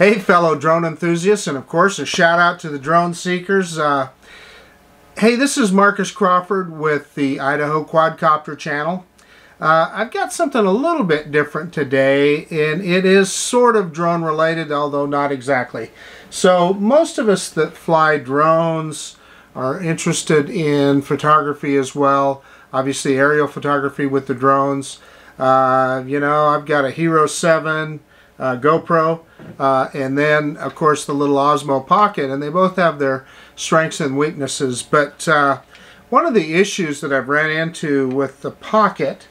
Hey fellow drone enthusiasts, and of course a shout out to the drone seekers. Hey, this is Marcus Crawford with the Idaho Quadcopter channel. I've got something a little bit different today, and it is sort of drone related, although not exactly. So most of us that fly drones are interested in photography as well. Obviously aerial photography with the drones. You know, I've got a Hero 7 GoPro, and then of course the little Osmo Pocket, and they both have their strengths and weaknesses. But one of the issues that I've ran into with the Pocket,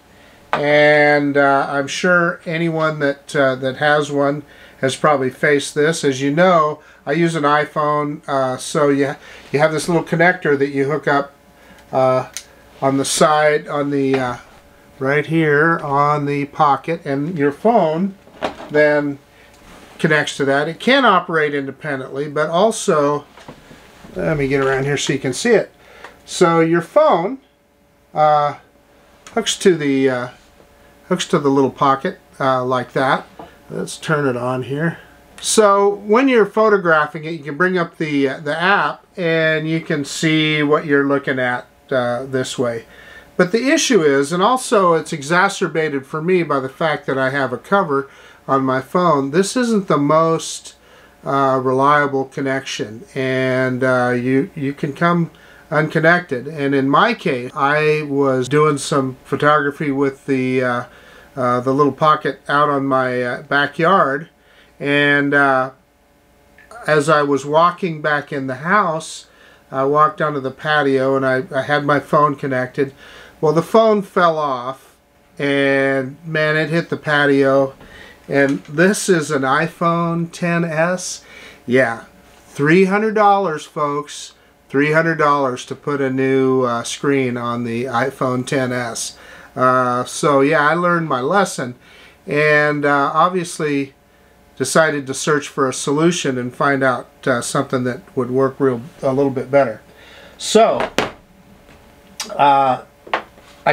and I'm sure anyone that that has one has probably faced this. As you know, I use an iPhone, so you have this little connector that you hook up on the side, on the right here on the Pocket, and your phone then connects to that. It can operate independently, but also, let me get around here so you can see it. So your phone hooks to the little Pocket like that. Let's turn it on here. So when you're photographing it, you can bring up the app and you can see what you're looking at this way. But the issue is, and also it's exacerbated for me by the fact that I have a cover on my phone, this isn't the most reliable connection, and you can come unconnected. And in my case, I was doing some photography with the little Pocket out on my backyard, and as I was walking back in the house, I walked onto the patio and I had my phone connected. Well, the phone fell off, and man, it hit the patio. And this is an iPhone XS. Yeah, $300, folks. $300 to put a new screen on the iPhone XS. So yeah, I learned my lesson, and obviously decided to search for a solution and find out something that would work a little bit better. So I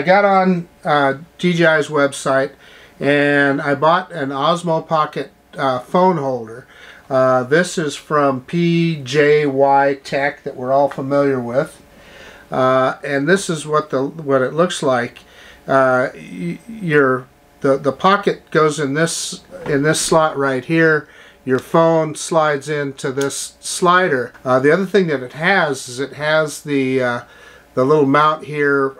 got on DJI's website, and I bought an Osmo Pocket phone holder. This is from PJY Tech that we're all familiar with, and this is what it looks like. The Pocket goes in this slot right here. Your phone slides into this slider. The other thing that it has is it has the little mount here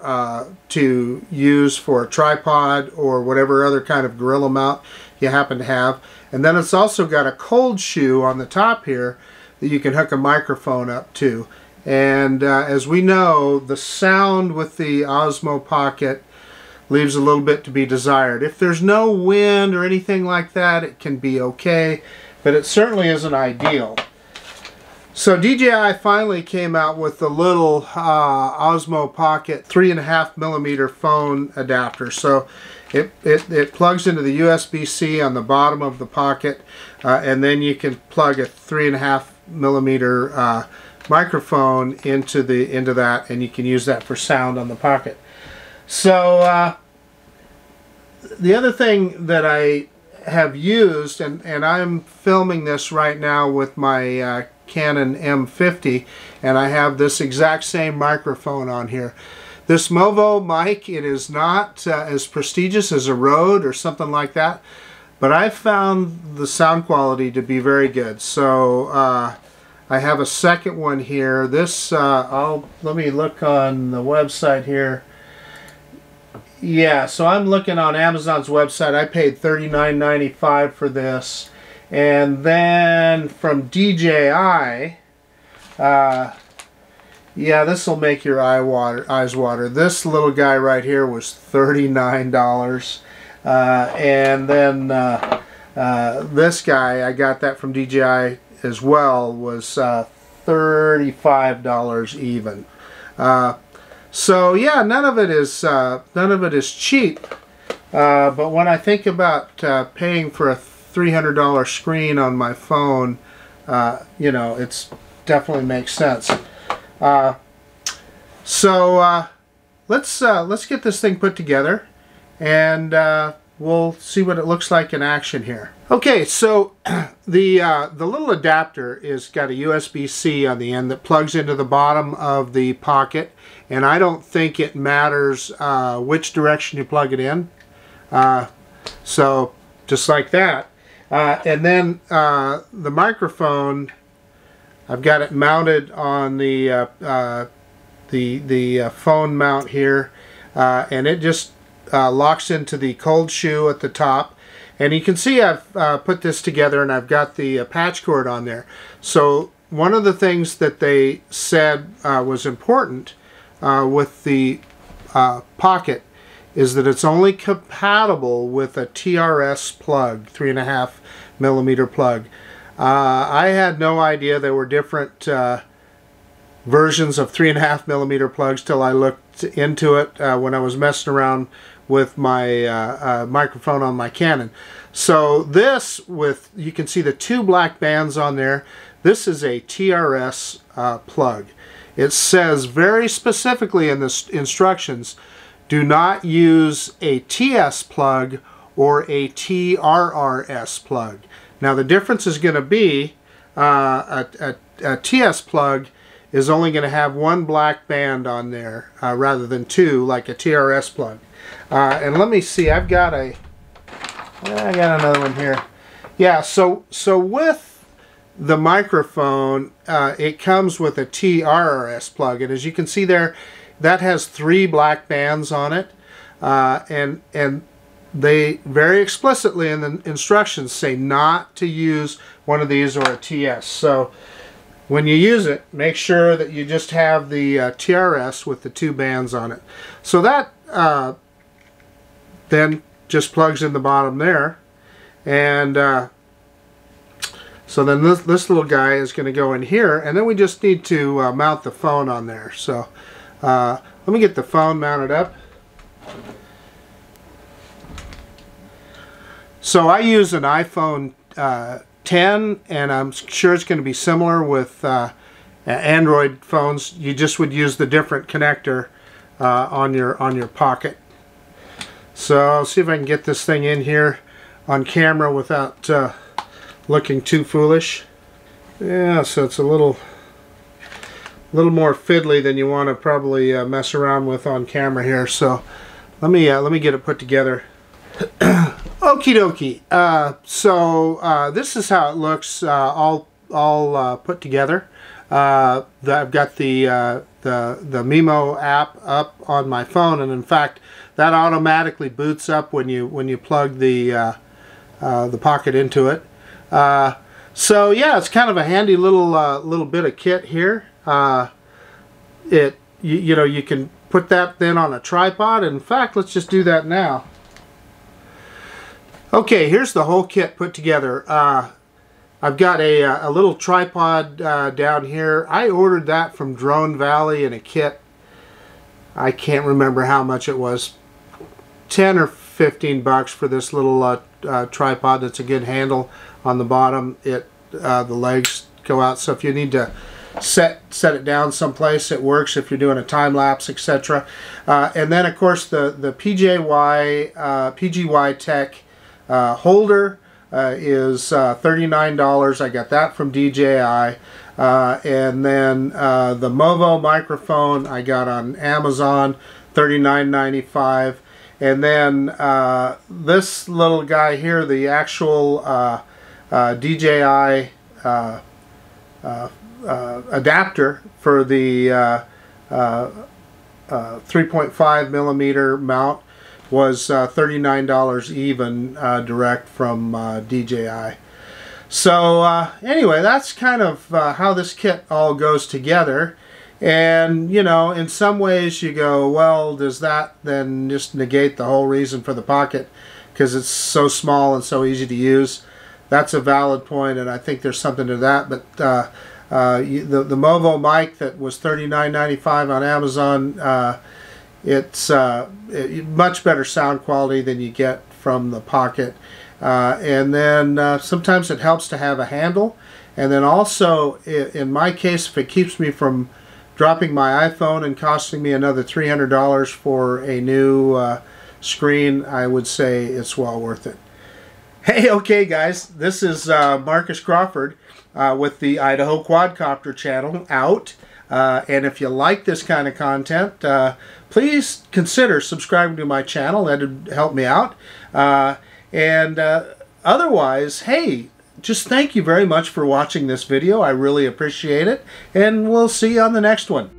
to use for a tripod or whatever other kind of gorilla mount you happen to have. And then it's also got a cold shoe on the top here that you can hook a microphone up to. And as we know, the sound with the Osmo Pocket leaves a little bit to be desired. If there's no wind or anything like that, it can be okay, but it certainly isn't ideal. So DJI finally came out with the little Osmo Pocket 3.5mm phone adapter. So it plugs into the USB-C on the bottom of the Pocket, and then you can plug a 3.5mm microphone into that, and you can use that for sound on the Pocket. So the other thing that I have used, and I'm filming this right now with my Canon M50, and I have this exact same microphone on here. This Movo mic, it is not as prestigious as a Rode or something like that, but I found the sound quality to be very good. So I have a second one here. This let me look on the website here. Yeah, so I'm looking on Amazon's website. I paid $39.95 for this. And then from DJI, yeah, this will make your eyes water. This little guy right here was $39. And then this guy, I got that from DJI as well, was $35 even. So yeah, none of it is cheap. But when I think about paying for a $300 screen on my phone, you know, it's definitely makes sense. So let's get this thing put together, and we'll see what it looks like in action here. Okay, so the little adapter is got a USB-C on the end that plugs into the bottom of the pocket, and I don't think it matters which direction you plug it in. So just like that. And then the microphone, I've got it mounted on the phone mount here, and it just locks into the cold shoe at the top. And you can see I've put this together, and I've got the patch cord on there. So one of the things that they said was important with the pocket is that it's only compatible with a TRS plug, 3.5mm plug. I had no idea there were different versions of 3.5mm plugs till I looked into it when I was messing around with my microphone on my Canon. So this, you can see the two black bands on there. This is a TRS plug. It says very specifically in the instructions, do not use a TS plug or a TRRS plug. Now the difference is going to be a TS plug is only going to have one black band on there rather than two like a TRS plug. And let me see, I got another one here. Yeah, so with the microphone, it comes with a TRRS plug, and as you can see there, that has 3 black bands on it, and they very explicitly in the instructions say not to use one of these or a TS. So when you use it, make sure that you just have the TRS with the 2 bands on it. So that then just plugs in the bottom there, and so then this little guy is going to go in here, and then we just need to mount the phone on there. So let me get the phone mounted up. So I use an iPhone 10, and I'm sure it's going to be similar with Android phones. You just would use the different connector on your pocket. So I'll see if I can get this thing in here on camera without looking too foolish. Yeah, so it's a little more fiddly than you want to probably mess around with on camera here. So let me get it put together. Okie dokie. So this is how it looks all put together. I've got the Mimo app up on my phone, and in fact that automatically boots up when you plug the pocket into it. So yeah, it's kind of a handy little bit of kit here. You know, you can put that then on a tripod. In fact, let's just do that now. Okay, here's the whole kit put together. I've got a little tripod down here. I ordered that from Drone Valley in a kit. I can't remember how much it was. 10 or 15 bucks for this little tripod that's a good handle on the bottom. The legs go out, so if you need to set it down someplace, it works if you're doing a time lapse, etc. And then of course the PGY Tech holder is $39. I got that from DJI. And then the Movo microphone I got on Amazon, $39.95. And then this little guy here, the actual DJI adapter for the 3.5mm mount, was $39 even direct from DJI. So anyway, that's kind of how this kit all goes together. And you know, in some ways you go, well, does that then just negate the whole reason for the pocket because it's so small and so easy to use? That's a valid point, and I think there's something to that. But the Movo mic that was $39.95 on Amazon, it's much better sound quality than you get from the pocket. And then sometimes it helps to have a handle. And then also, in my case, if it keeps me from dropping my iPhone and costing me another $300 for a new screen, I would say it's well worth it. Hey, okay guys, this is Marcus Crawford with the Idaho Quadcopter channel out. And if you like this kind of content, please consider subscribing to my channel. That would help me out. Otherwise, hey, just thank you very much for watching this video. I really appreciate it. And we'll see you on the next one.